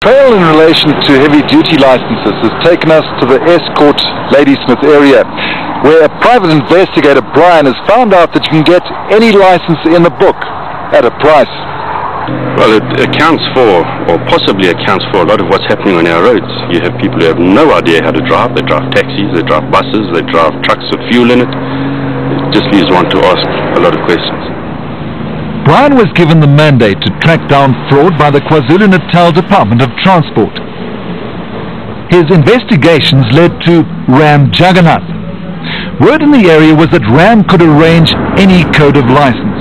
Trail in relation to heavy-duty licenses has taken us to the Escort Ladysmith area, where a private investigator, Brian, has found out that you can get any license in the book at a price. Well, it accounts for, or possibly accounts for, a lot of what's happening on our roads. You have people who have no idea how to drive. They drive taxis, they drive buses, they drive trucks with fuel in it. It just leaves one to ask a lot of questions. Brian was given the mandate to track down fraud by the KwaZulu-Natal Department of Transport. His investigations led to Ram Jagannath. Word in the area was that Ram could arrange any code of license.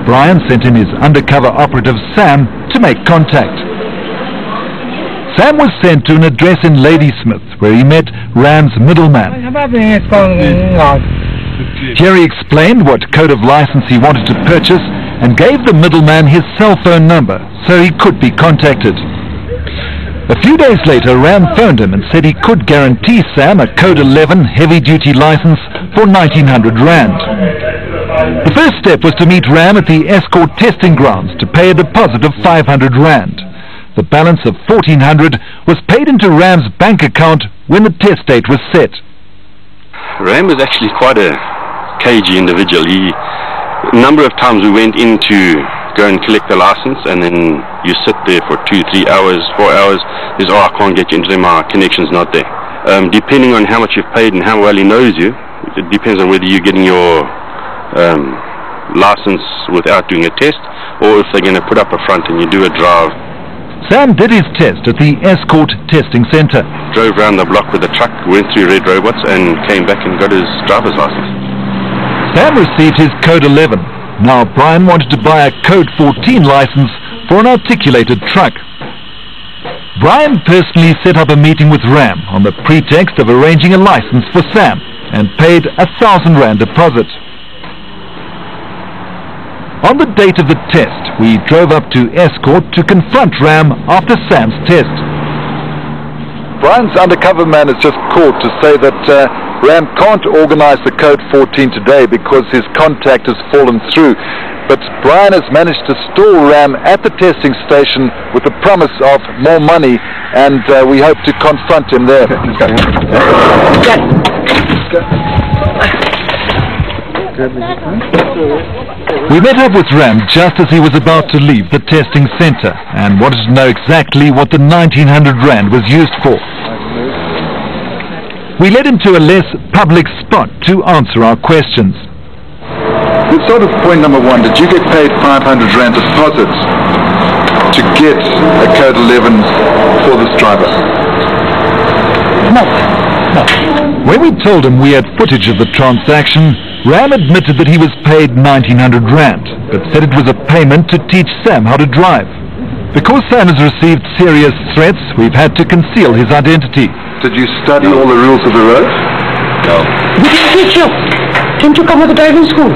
Brian sent in his undercover operative Sam to make contact. Sam was sent to an address in Ladysmith where he met Ram's middleman. Here he explained what code of license he wanted to purchase and gave the middleman his cell phone number so he could be contacted. A few days later, Ram phoned him and said he could guarantee Sam a Code 11 heavy-duty license for 1,900 rand. The first step was to meet Ram at the Escort testing grounds to pay a deposit of 500 rand. The balance of 1,400 was paid into Ram's bank account when the test date was set. Ram was actually quite a cagey individual. A number of times we went in to go and collect the license, and then you sit there for 2, 3 hours, 4 hours. There's, I can't get you into them, our connection's not there. Depending on how much you've paid and how well he knows you, it depends on whether you're getting your license without doing a test, or if they're going to put up a front and you do a drive. Sam did his test at the Escort testing centre. Drove around the block with a truck, went through red robots and came back and got his driver's license. Sam received his Code 11. Now Brian wanted to buy a Code 14 license for an articulated truck. Brian personally set up a meeting with Ram on the pretext of arranging a license for Sam and paid 1,000 rand deposit. On the date of the test, we drove up to Escort to confront Ram after Sam's test. Brian's undercover man has just called to say that Ram can't organize the Code 14 today because his contact has fallen through. But Brian has managed to stall Ram at the testing station with the promise of more money, and we hope to confront him there. Let's go. We met up with Ram just as he was about to leave the testing centre and wanted to know exactly what the 1,900 rand was used for. We led him to a less public spot to answer our questions. Good sort of point number one, did you get paid 500 rand deposit to get a Code 11 for this driver? No. When we told him we had footage of the transaction, Ram admitted that he was paid 1,900 rand, but said it was a payment to teach Sam how to drive. Because Sam has received serious threats, we've had to conceal his identity. Did you study all the rules of the road? No. Did he teach you? Didn't you come with the driving school?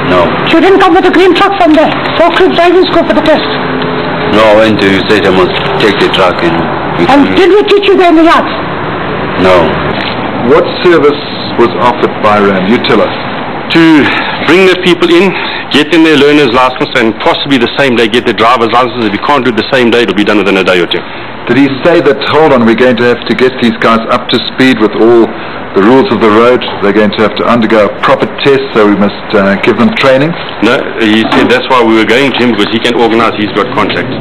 No. You didn't come with the green truck from there? Oak Ridge driving school for the test? No, I went to, you said I must take the truck and... And did we teach you there in the yard? No. What service was offered by Ram? You tell us. To bring the people in, get them their learner's license, and possibly the same day get their driver's license. If you can't do it the same day, it'll be done within a day or two. Did he say that, hold on, we're going to have to get these guys up to speed with all the rules of the road, they're going to have to undergo a proper test, so we must give them training? No, he said that's why we were going to him, because he can organise, he's got contacts.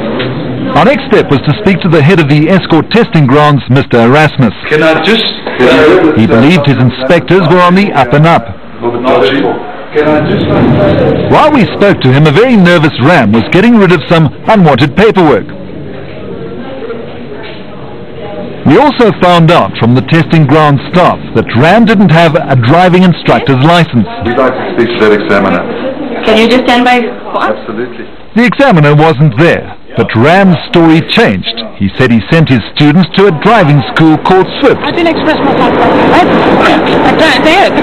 Our next step was to speak to the head of the Escort testing grounds, Mr. Erasmus. Can I just... He believed his inspectors were on the up and up. While we spoke to him, a very nervous Ram was getting rid of some unwanted paperwork. We also found out from the testing ground staff that Ram didn't have a driving instructor's license. We'd like to speak to that examiner. Can you just stand by? Absolutely. The examiner wasn't there, but Ram's story changed. He said he sent his students to a driving school called Swift. I didn't express myself. The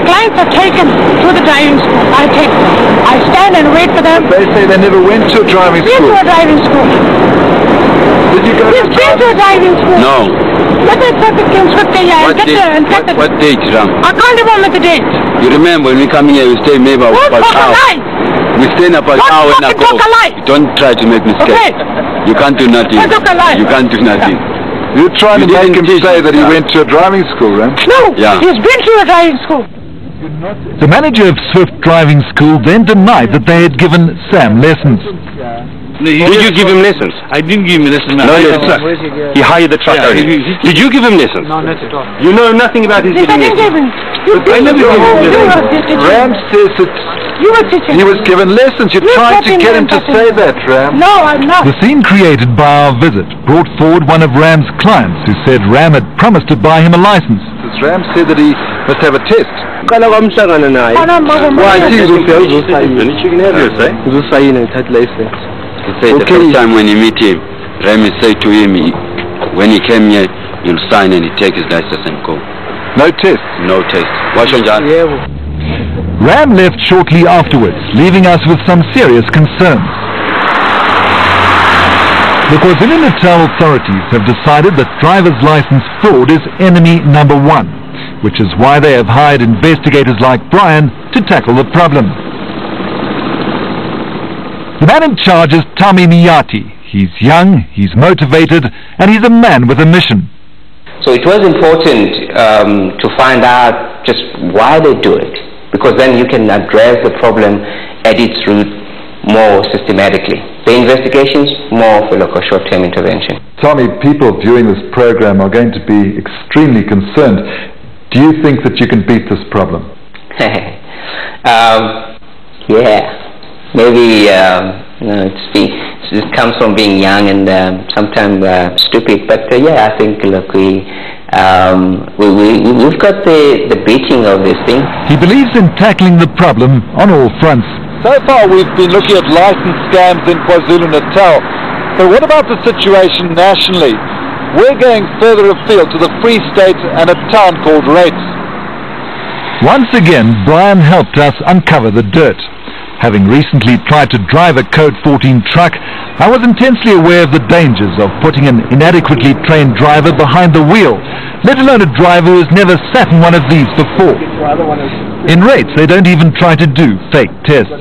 clients are taken to the driving school. I stand and wait for them. They say they never went to a driving school. Been to a driving school. Did you go We've been to a driving school. No. Let us take the kids with the What date, Ram? I can't remember the date. You remember when we come here, we stay maybe about an hour. We stay about an hour and a half. Don't talk a lie. Don't try to make mistakes. Okay. You can't do nothing. I took a lie. You can't do nothing. You're trying to make him say that he went to a driving school, Ram? No, Yeah. he's been to a driving school. The manager of Swift Driving School then denied that they had given Sam lessons. Did you give him lessons? I didn't give him lessons. No lessons. He hired the truck owner. Did you give him lessons? No, not at all. You know nothing about his Yes, I getting didn't lessons. give him. I never gave him You lessons. were teaching. Ram says that You were teaching. he was given lessons. You're You trying to taught get him to him say nothing. that, Ram. No, I'm not. The scene created by our visit brought forward one of Ram's clients who said Ram had promised to buy him a license. Ram said that he must have a test. Oh, no, Then you can have your say. He said the first time when you meet him, Remy said to him, when he came here, you'll sign and he take his license and go. No test. No test. Wash on John. Ram left shortly afterwards, leaving us with some serious concerns. The KwaZulu Natal authorities have decided that driver's license fraud is enemy number one, which is why they have hired investigators like Brian to tackle the problem. The man in charge is Tami Miyati. He's young, he's motivated, and he's a man with a mission. So it was important to find out just why they do it, because then you can address the problem at its root more systematically. The investigations, more of a short-term intervention. Tommy, people viewing this program are going to be extremely concerned. Do you think that you can beat this problem? Yeah. Maybe it comes from being young and sometimes stupid. But yeah, I think look, we've got the beating of this thing. He believes in tackling the problem on all fronts. So far we've been looking at license scams in KwaZulu-Natal. But what about the situation nationally? We're going further afield to the Free State and a town called Rates. Once again, Brian helped us uncover the dirt. Having recently tried to drive a Code 14 truck, I was intensely aware of the dangers of putting an inadequately trained driver behind the wheel, let alone a driver who has never sat in one of these before. In Rates, they don't even try to do fake tests.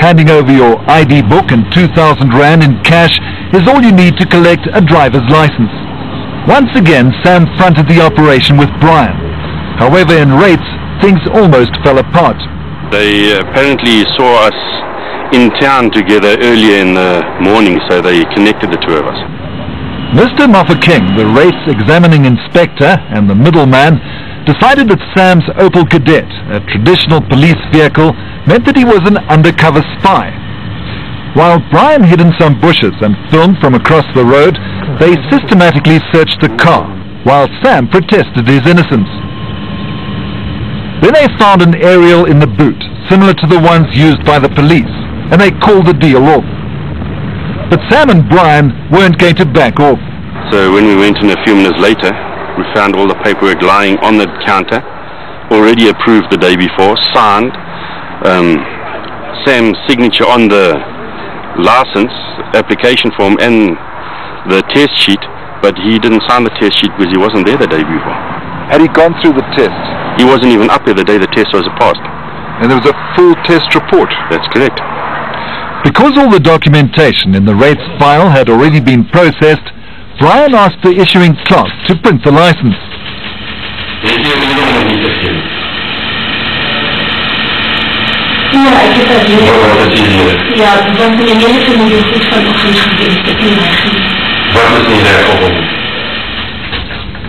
Handing over your ID book and 2,000 Rand in cash is all you need to collect a driver's license. Once again, Sam fronted the operation with Brian. However, in Rates, things almost fell apart. They apparently saw us in town together earlier in the morning, so they connected the two of us. Mr. Mofokeng, the race examining inspector and the middleman, decided that Sam's Opel Cadet, a traditional police vehicle, meant that he was an undercover spy. While Brian hid in some bushes and filmed from across the road, they systematically searched the car, while Sam protested his innocence. Then they found an aerial in the boot, similar to the ones used by the police, and they called the deal off. But Sam and Brian weren't going to back off. So when we went in a few minutes later, we found all the paperwork lying on the counter, already approved the day before, signed, Sam's signature on the license application form and the test sheet, but he didn't sign the test sheet because he wasn't there the day before. Had he gone through the test? He wasn't even up there the day the test was passed. And there was a full test report? That's correct. Because all the documentation in the rates file had already been processed, Brian asked the issuing clerk to print the license.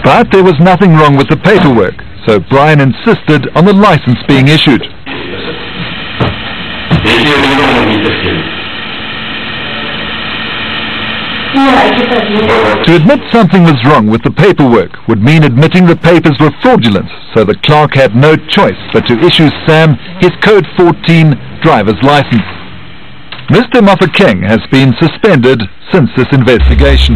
But there was nothing wrong with the paperwork, so Brian insisted on the license being issued. To admit something was wrong with the paperwork would mean admitting the papers were fraudulent, so the clerk had no choice but to issue Sam his Code 14 driver's license. Mr. Mofokeng has been suspended since this investigation.